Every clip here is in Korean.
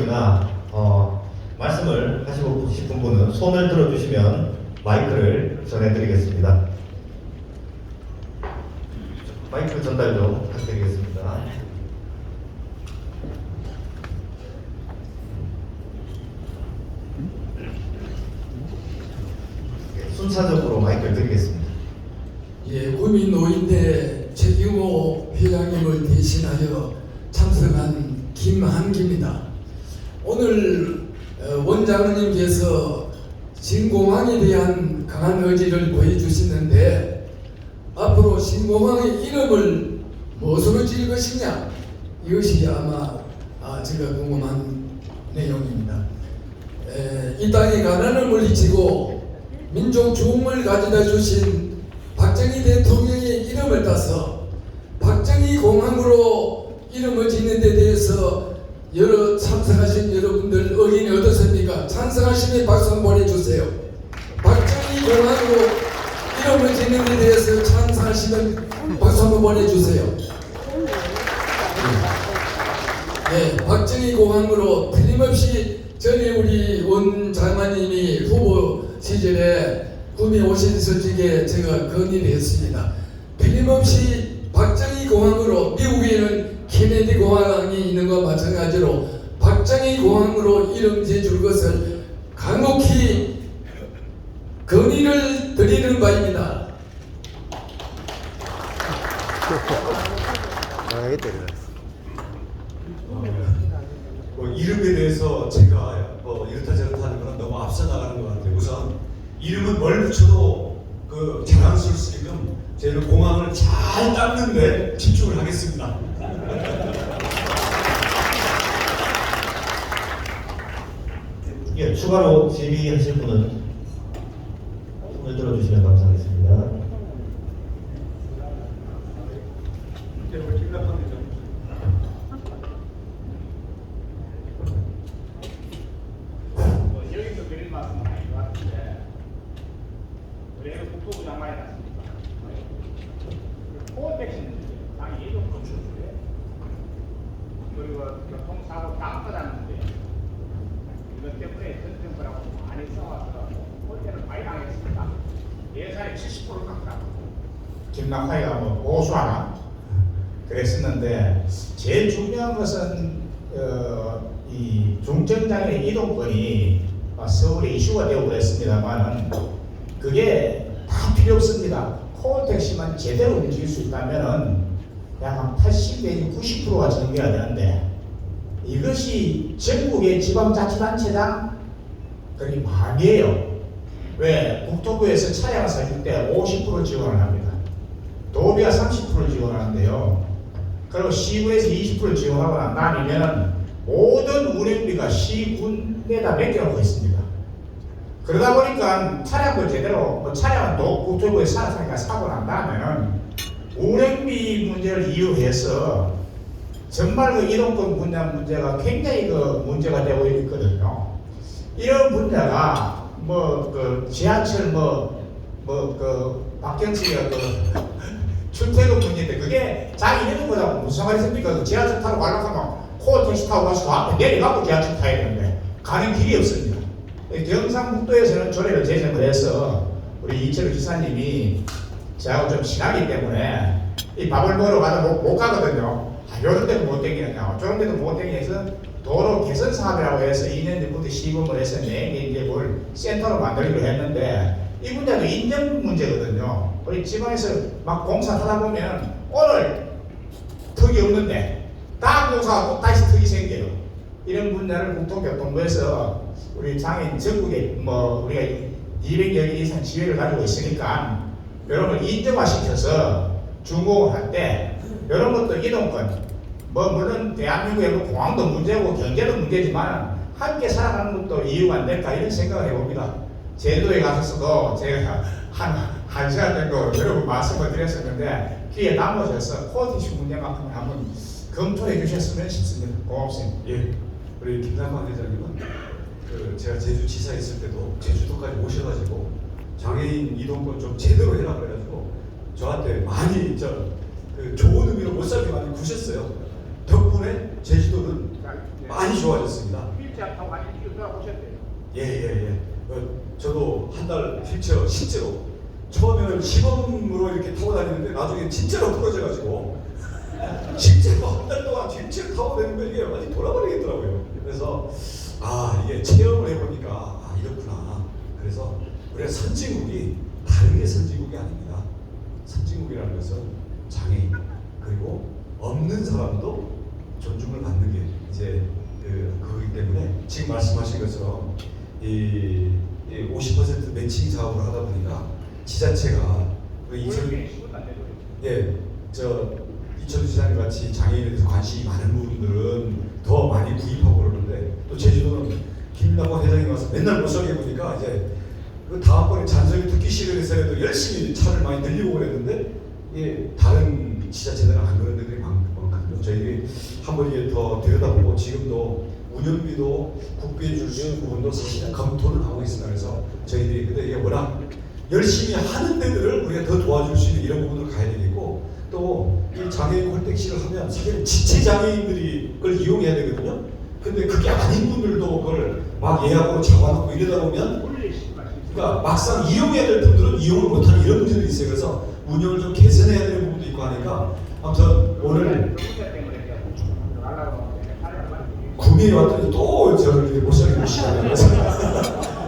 있습니다. 말씀을 하시고 싶은 분은 손을 들어주시면 마이크를 전해드리겠습니다. 마이크 전달 좀 부탁드리겠습니다. 순차적으로 마이크를 드리겠습니다. 예, 구민노인대 최경호 회장님을 대신하여 참석한 김한기입니다. 오늘 원장님께서 신공항에 대한 강한 의지를 보여주시는데 앞으로 신공항의 이름을 무엇으로 지을 것이냐, 이것이 아마 제가 궁금한 내용입니다. 이 땅의 가난을 물리치고 민족 주음을 가져다 주신 박정희 대통령의 이름을 따서 박정희 공항으로 이름을 짓는 데 대해서 여러 참석하신 여러분들 의견이 어떻습니까? 찬성하시면 박수 한번 보내주세요. 박정희 공항으로 이름을 짓는 데 대해서 찬성하시면 박수 한번 보내주세요. 네, 박정희 공항으로 틀림없이 전에 우리 원 장관님이 후보 시절에 구미 오신서쪽에 제가 건의를 했습니다. 틀림없이 박정희 공항으로, 미국에는 케네디 공항이 있는 것과 마찬가지로 박정희 공항으로 이름 지어줄 것을 강력히 건의를 드리는 바입니다. 이름에 대해서 제가 이렇다 저렇다 하는 건 너무 앞서 나가는 것 같아요. 우선 이름은 뭘 붙여도 자랑스러울 수 있는 저희는 공항을 잘 닦는데 집중을 하겠습니다. 예, 추가로 질의하실 분은 손을 들어주시면 감사하겠습니다. 여기서 드릴 말씀은 아닌 것 같은데, 우리 국토부 장관이 났습니까? 호흡백신 당이 예전 검출인데, 그리고 교통사고 다 뻗었는데, 이것 때문에 전정부라고 많이 써와서 그때는 많이 당했습니다. 예산의 70% 깎더라고. 김남화이가 뭐 보수하나 그랬었는데, 제일 중요한 것은 이 중정장의 이동권이 서울에 이슈가 되고 그랬습니다만은 그게 다 필요 없습니다. 콜택시만 제대로 움직일 수 있다면은 약 한 80 내지 90%가 정비가 되는데, 이것이 전국의 지방자치단체장 그게 마음이에요. 왜? 국토부에서 차량을 사줄 때 50% 지원을 합니다. 도비가 30% 지원하는데요. 그리고 시군에서 20% 지원하고 난 다음이면은 모든 운행비가 시군에다 맡겨놓고 있습니다. 그러다 보니까 차량을 제대로, 차량은 또 국토부에서 사고 난 다음에는 운행비 문제를 이유해서 정말 이동권 분야 문제가 굉장히 문제가 되고 있거든요. 이런 분야가 지하철 박경수가 출퇴근 문제인데, 그게 자기 이런 거다 무슨 말이 있습니까? 지하철 타러 가려고 하면 택시 타고 가서 앞에 내려가고 지하철 타야 되는데 가는 길이 없습니다. 경상북도에서는 조례를 제정을 해서 우리 이철우 지사님이 저하고 좀 친하기 때문에 이 밥을 먹으러 가다 못 가거든요. 이런 데도 못 댕기느냐, 저런 데도 못 댕기해서 도로 개선 사업이라고 해서 2년 전부터 시범을 해서 이제 뭘 센터로 만들기로 했는데, 이 문제도 인정 문제거든요. 우리 지방에서 막 공사하다 보면 오늘 턱이 없는데 다음 공사하고 다시 턱이 생겨요. 이런 분야를 국토교통부에서 우리 장애인 전국에 우리가 200여 개 이상 지회를 가지고 있으니까 이런 걸 인정화시켜서 준공을 할 때 이런 것도 이동권, 물론 대한민국의 공항도 문제고 경제도 문제지만 함께 살아가는 것도 이유가 안 될까, 이런 생각을 해봅니다. 제주도에 가서도 제가 한 시간 정도 여러 분 말씀을 드렸었는데 귀에 남으셔서 콜택시 문제만큼 한번 검토해 주셨으면 싶습니다. 고맙습니다. 예, 우리 김남환 회장님은 제가 제주지사 있을 때도 제주도까지 오셔가지고 장애인 이동권 좀 제대로 해라 그래가지고 저한테 많이 좋은 의미로 못 살게 많이 구셨어요. 덕분에 덕분에 제주도는 많이 좋아졌습니다. 휠체어 타고 많이 돌아보셨대요. 예. 저도 한 달 휠체어 실제로 처음에는 시범으로 이렇게 타고 다니는데 나중에 진짜로 부러져가지고 실제로 한 달 동안 휠체어 타고 다니는 이게 완전히 돌아버리겠더라고요. 그래서 이게 체험을 해보니까 이렇구나. 그래서 우리가 선진국이 다른 게 선진국이 아닙니다. 선진국이라는 것은 장애인 그리고 없는 사람도 존중을 받는 게 이제 그거기 때문에 지금 말씀하신 것처럼 이 50% 매칭 사업을 하다 보니까 지자체가 이천우 지사님 같이 장애인에 대해서 관심이 많은 분들은 더 많이 구입하고 그러는데 또 제주도는 김남원 회장님 와서 맨날 못 살게 보니까 이제 그 다음번에 잔소리 듣기 싫어서라도 열심히 차를 많이 늘리고 그랬는데 다른 지자체들은 안 그런 데들이 많거든요. 저희들이 한번 이게 더 들여다보고 지금도 운영비도 국비에 줄 수 있는 부분도 사실은 검토는 하고 있습니다. 그래서 저희들이 근데 이게 워낙 열심히 하는 데들을 우리가 더 도와줄 수 있는 이런 부분으로 가야 되겠고 또 이 장애인 홀택시를 하면 사실 지체 장애인들이 그걸 이용해야 되거든요. 근데 그게 아닌 분들도 그걸 막 예약으로 잡아놓고 이러다 보면 그러니까 막상 이용해야 될 분들은 이용을 못하는 이런 문제들이 있어요. 그래서 운영을 좀 개선해야 되는 부분도 있고 하니까 아무튼 오늘 구미에 왔더니 또 저를 이렇게 못 살게 보시잖아요.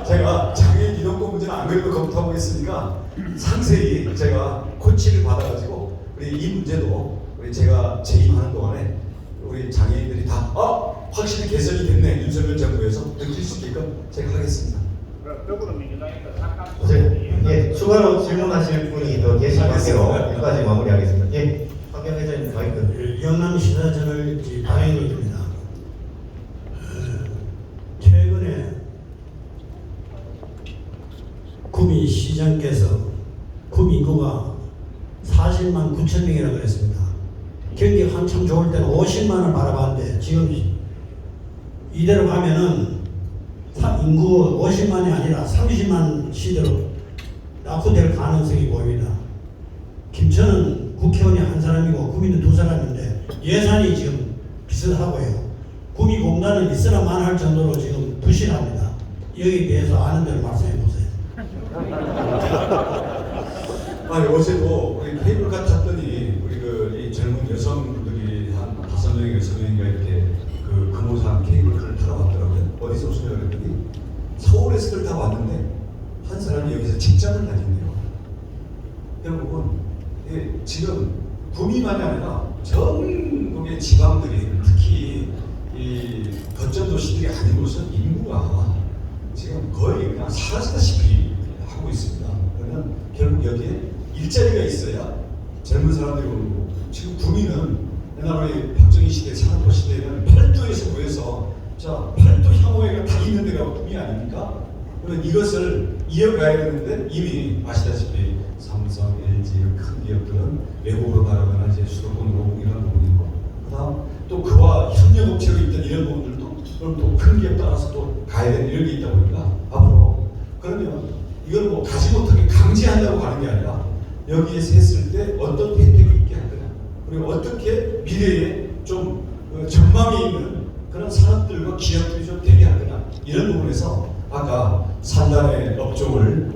제가 장애인 이동권 문제는 안 그래도 검토하고 있으니까 상세히 제가 코치를 받아가지고 우리 이 문제도 우리 제가 재임하는 동안에 우리 장애인들이 다 확실히 개선이 됐네 윤석열 정부에서 느낄 수 있게끔 제가 하겠습니다. 추가로 질문하실 분이 더 계신 관계로 여기까지 마무리하겠습니다. 박경 회장님 마이크. 영남시사전을 발행입니다. 최근에 구미 시장께서 구미 인구가 40만 9천 명이라고 그랬습니다. 경기 한참 좋을 때는 50만을 바라봤는데 지금 이대로 가면은 인구 50만이 아니라 30만 시대로 낙후될 가능성이 보입니다. 김천은 국회의원이 한 사람이고 구미는 두 사람인데 예산이 지금 비슷하고요. 구미공단은 있으나만 할 정도로 지금 부실합니다. 여기에 대해서 아는 대로 말씀해 보세요. 어제도 우리 케이블카 탔더니 우리 이 젊은 여성분들이 한 5명인가 6명인가 이렇게 금호산 케이블카를 타러 왔더라고요. 어디서 오시냐고 그랬더니 서울에서들 다 왔는데 한 사람이 여기서 직장을 다닌대요. 결국은 지금 구미만이 아니라 전국의 지방들이 특히 이 거점 도시들이 아닌 곳은 인구가 지금 거의 그냥 사라지다시피 하고 있습니다. 그러면 결국 여기에 일자리가 있어야 젊은 사람들이 오는 거고 지금 구미는 옛날 우리 박정희 시대 산업화 시대에는 팔도에서 모여서 팔도 향후회가 다 있는 데가 구미 아닙니까? 그러면 이것을 이어가야 되는데 이미 아시다시피 삼성, LG 큰 기업들은 외국으로 나가거나 이제 수도권으로 이런 부분이 있고 그다음 또 그와 협력업체로 있던 이런 부분들도 그럼 또 큰 기업 따라서 또 가야 되는 이런 게 있다 보니까 앞으로 그러면 이걸 뭐 가지 못하게 강제한다고 하는 게 아니라 여기에서 했을 때 어떤 혜택이 있게 할 거냐 그리고 어떻게 미래에 좀 전망이 있는 그런 산업들과 기업들이 좀 되게 할 거냐 이런 부분에서 아까 산단의 업종을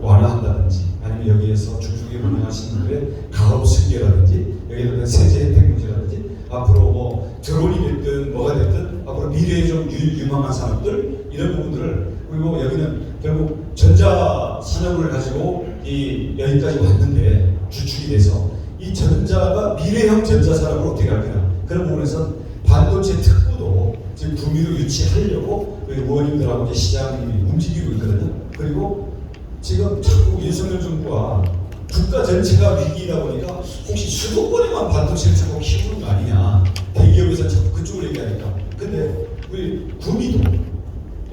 완화한다든지 아니면 여기에서 중소기업 운영하시는 분들의 가업 승계라든지 여기에 대한 세제 혜택 문제라든지 앞으로 뭐 드론이 됐든 뭐가 됐든 앞으로 미래에 좀 유망한 산업들 이런 부분들을 그리고 여기는 결국 전자 산업을 가지고 이 여기까지 왔는데 주축이 돼서 이 전자가 미래형 전자 산업을 어떻게 할 거냐 그런 부분에서 반도체 특구도 지금 구미로 유치하려고 우리 의원님들하고 이제 시장이 움직이고 있거든요. 그리고 지금 자꾸 윤석열 정부가 국가 전체가 위기이다 보니까 혹시 수도권에만 반도체를 자꾸 키우는 거 아니냐 대기업에서 자꾸 그쪽을 얘기하니까 근데 우리 구미도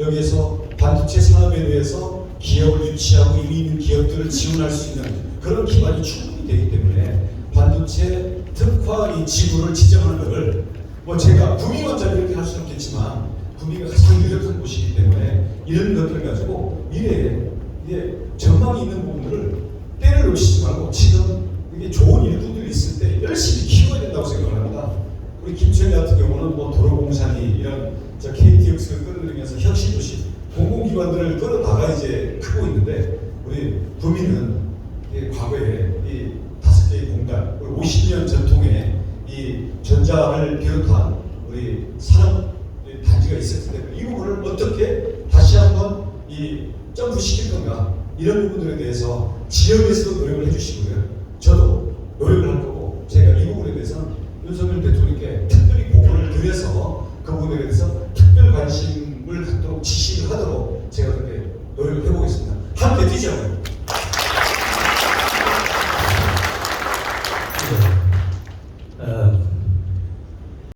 여기에서 반도체 산업에 대해서 기업을 유치하고 이미 있는 기업들을 지원할 수 있는 그런 기반이 충분히 되기 때문에 반도체 특화 이 지구를 지정하는 것을 뭐 제가 구미원장 이렇게 할 수는 없겠지만 구미가 가장 유력한 곳이기 때문에 이런 것들을 가지고 미래에 이게 전망이 있는 부분들을 때를 놓치지 말고 지금 이게 좋은 일꾼들이 있을 때 열심히 키워야 된다고 생각을 합니다. 우리 김천이 같은 경우는 뭐 도로공사니 이런 저 KTX를 끌어들이면서 혁신도시 공공기관들을 끌어다가 이제 크고 있는데 우리 구민은 과거에 이 5개의 공단, 우리 50년 전통의 이 전자를 비롯한 우리 산업 단지가 있었기 때문에 이 부분을 어떻게 다시 한번 이 점프시킬 건가 이런 부분들에 대해서 지역에서도 노력을 해주시고요. 저도 노력을 할 거고 제가 이 부분에 대해서는 윤석열 대통령께 특별히 보고를 드려서 그 부분에 대해서 특별 관심